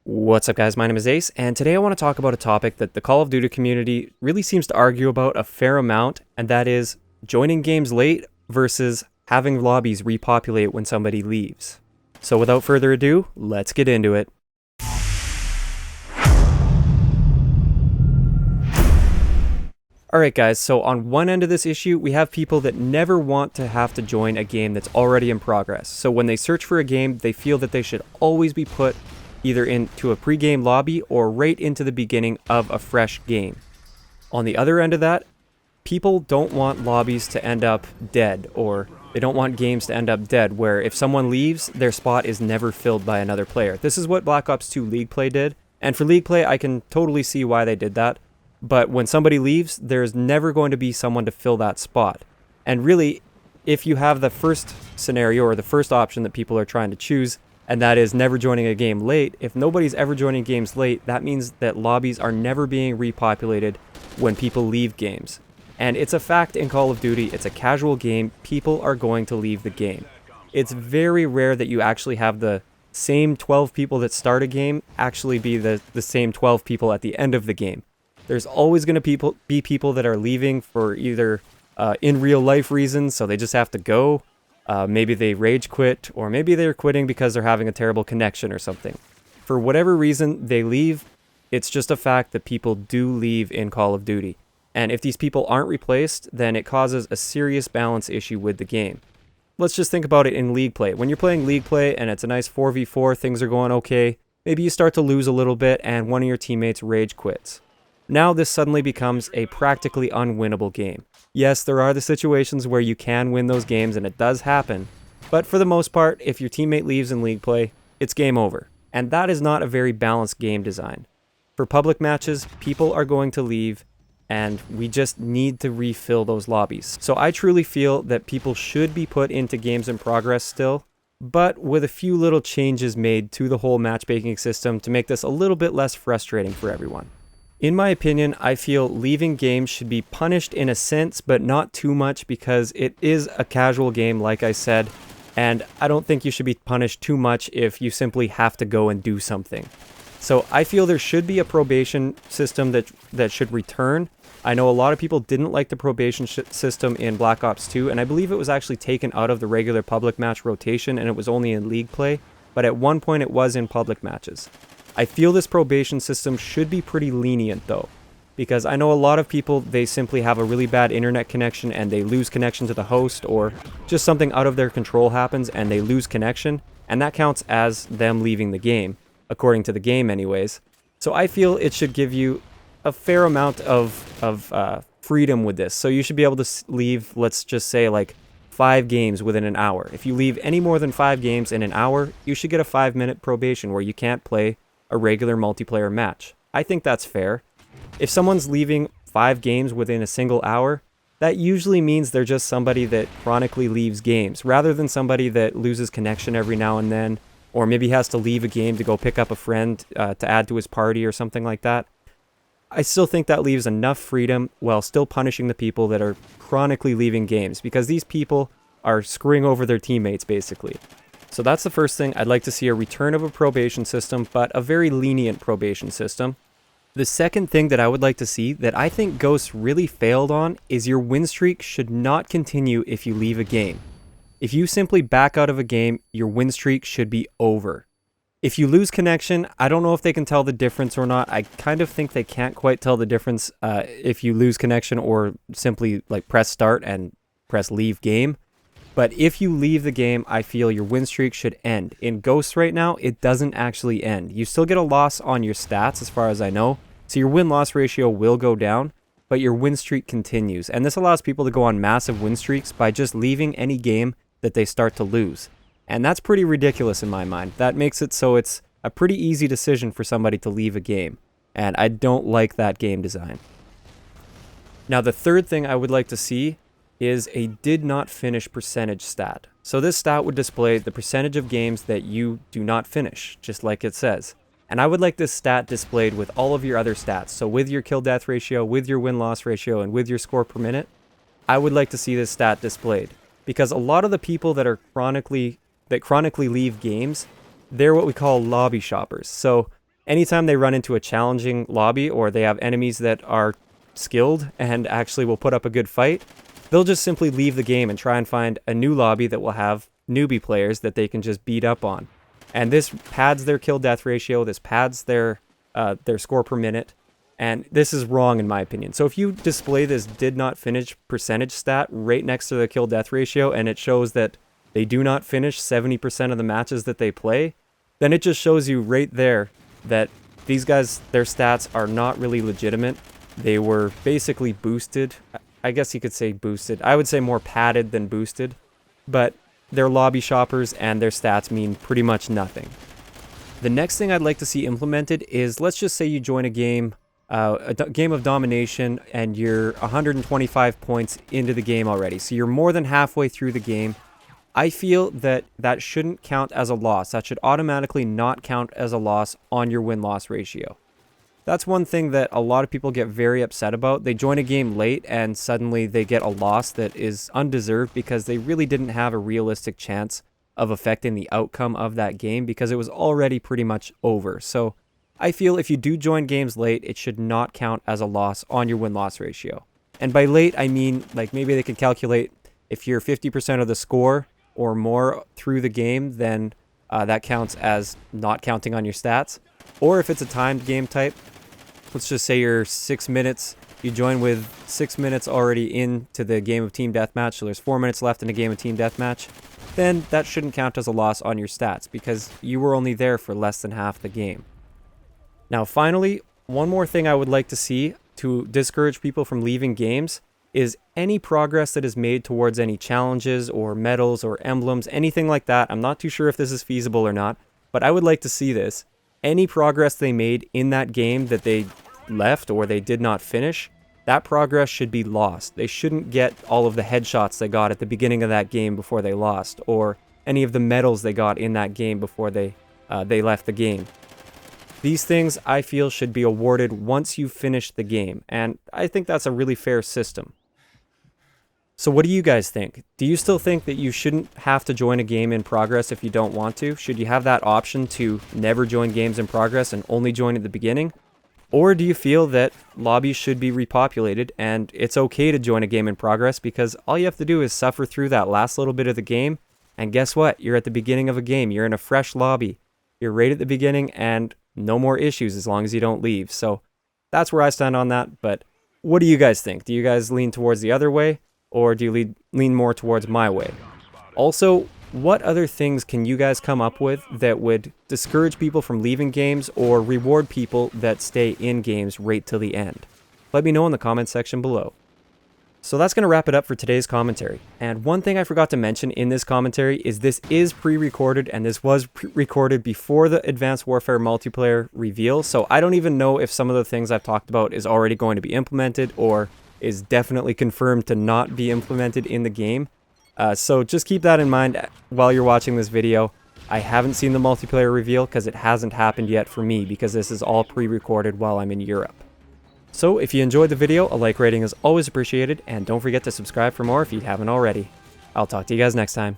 What's up, guys? My name is Ace, and today I want to talk about a topic that the Call of Duty community really seems to argue about a fair amount, and that is joining games late versus having lobbies repopulate when somebody leaves. So without further ado, let's get into it. Alright guys, so on one end of this issue, we have people that never want to have to join a game that's already in progress. So when they search for a game, they feel that they should always be put either into a pre-game lobby or right into the beginning of a fresh game. On the other end of that, people don't want lobbies to end up dead, or they don't want games to end up dead, where if someone leaves, their spot is never filled by another player. This is what Black Ops 2 League Play did, and for League Play, I can totally see why they did that. But when somebody leaves, there's never going to be someone to fill that spot. And really, if you have the first scenario or the first option that people are trying to choose, and that is never joining a game late, if nobody's ever joining games late, that means that lobbies are never being repopulated when people leave games. And it's a fact in Call of Duty, it's a casual game, people are going to leave the game. It's very rare that you actually have the same 12 people that start a game actually be the same 12 people at the end of the game. There's always going to be people that are leaving for either in real life reasons, so they just have to go. Maybe they rage quit, or maybe they're quitting because they're having a terrible connection or something. For whatever reason they leave, it's just a fact that people do leave in Call of Duty. And if these people aren't replaced, then it causes a serious balance issue with the game. Let's just think about it in League Play. When you're playing League Play and it's a nice 4v4, things are going okay, maybe you start to lose a little bit and one of your teammates rage quits. Now this suddenly becomes a practically unwinnable game. Yes, there are the situations where you can win those games, and it does happen, but for the most part, if your teammate leaves in League Play, it's game over. And that is not a very balanced game design. For public matches, people are going to leave, and we just need to refill those lobbies. So I truly feel that people should be put into games in progress still, but with a few little changes made to the whole matchmaking system to make this a little bit less frustrating for everyone. In my opinion, I feel leaving games should be punished in a sense, but not too much, because it is a casual game, like I said, and I don't think you should be punished too much if you simply have to go and do something. So I feel there should be a probation system that should return. I know a lot of people didn't like the probation system in Black Ops 2, and I believe it was actually taken out of the regular public match rotation and it was only in League Play, but at one point it was in public matches. I feel this probation system should be pretty lenient though, because I know a lot of people, they simply have a really bad internet connection and they lose connection to the host, or just something out of their control happens and they lose connection, and that counts as them leaving the game, according to the game anyways. So I feel it should give you a fair amount of freedom with this. So you should be able to leave, let's just say, like 5 games within an hour. If you leave any more than 5 games in an hour, you should get a 5-minute probation where you can't play a regular multiplayer match. I think that's fair. If someone's leaving 5 games within a single hour, that usually means they're just somebody that chronically leaves games, rather than somebody that loses connection every now and then, or maybe has to leave a game to go pick up a friend to add to his party or something like that. I still think that leaves enough freedom while still punishing the people that are chronically leaving games, because these people are screwing over their teammates basically. So that's the first thing. I'd like to see a return of a probation system, but a very lenient probation system. The second thing that I would like to see, that I think Ghosts really failed on, is your win streak should not continue if you leave a game. If you simply back out of a game, your win streak should be over. If you lose connection, I don't know if they can tell the difference or not. I kind of think they can't quite tell the difference if you lose connection or simply like press start and press leave game. But if you leave the game, I feel your win streak should end. In Ghosts right now, it doesn't actually end. You still get a loss on your stats as far as I know. So your win-loss ratio will go down, but your win streak continues. And this allows people to go on massive win streaks by just leaving any game that they start to lose. And that's pretty ridiculous in my mind. That makes it so it's a pretty easy decision for somebody to leave a game. And I don't like that game design. Now the third thing I would like to see is a did not finish percentage stat. So this stat would display the percentage of games that you do not finish, just like it says. And I would like this stat displayed with all of your other stats. So with your kill death ratio, with your win loss ratio, and with your score per minute, I would like to see this stat displayed. Because a lot of the people that chronically leave games, they're what we call lobby shoppers. So anytime they run into a challenging lobby or they have enemies that are skilled and actually will put up a good fight, they'll just simply leave the game and try and find a new lobby that will have newbie players that they can just beat up on. And this pads their kill death ratio, this pads their score per minute, and this is wrong in my opinion. So if you display this did not finish percentage stat right next to the kill death ratio and it shows that they do not finish 70% of the matches that they play, then it just shows you right there that these guys, their stats are not really legitimate. They were basically boosted. I guess you could say boosted. I would say more padded than boosted, but they're lobby shoppers and their stats mean pretty much nothing. The next thing I'd like to see implemented is, let's just say you join a game of domination and you're 125 points into the game already. So you're more than halfway through the game. I feel that that shouldn't count as a loss. That should automatically not count as a loss on your win-loss ratio. That's one thing that a lot of people get very upset about. They join a game late and suddenly they get a loss that is undeserved because they really didn't have a realistic chance of affecting the outcome of that game because it was already pretty much over. So I feel if you do join games late, it should not count as a loss on your win-loss ratio. And by late, I mean like maybe they can calculate if you're 50% of the score or more through the game, then that counts as not counting on your stats. Or if it's a timed game type, let's just say you're 6 minutes, you join with 6 minutes already into the game of team deathmatch, so there's 4 minutes left in a game of team deathmatch, then that shouldn't count as a loss on your stats because you were only there for less than half the game. Now finally, one more thing I would like to see to discourage people from leaving games is any progress that is made towards any challenges or medals or emblems, anything like that. I'm not too sure if this is feasible or not, but I would like to see this. Any progress they made in that game that they left or they did not finish, that progress should be lost. They shouldn't get all of the headshots they got at the beginning of that game before they lost, or any of the medals they got in that game before they left the game. These things I feel should be awarded once you've finished the game, and I think that's a really fair system. So what do you guys think? Do you still think that you shouldn't have to join a game in progress if you don't want to? Should you have that option to never join games in progress and only join at the beginning? Or do you feel that lobbies should be repopulated and it's okay to join a game in progress because all you have to do is suffer through that last little bit of the game, and guess what? You're at the beginning of a game. You're in a fresh lobby. You're right at the beginning and no more issues as long as you don't leave. So that's where I stand on that, but what do you guys think? Do you guys lean towards the other way? Or do you lean more towards my way? Also, what other things can you guys come up with that would discourage people from leaving games or reward people that stay in games right till the end? Let me know in the comments section below. So that's going to wrap it up for today's commentary. And one thing I forgot to mention in this commentary is this is pre-recorded, and this was recorded before the Advanced Warfare multiplayer reveal. So I don't even know if some of the things I've talked about is already going to be implemented or is definitely confirmed to not be implemented in the game. So just keep that in mind while you're watching this video. I haven't seen the multiplayer reveal because it hasn't happened yet for me because this is all pre-recorded while I'm in Europe. So if you enjoyed the video, a like rating is always appreciated, and don't forget to subscribe for more if you haven't already. I'll talk to you guys next time.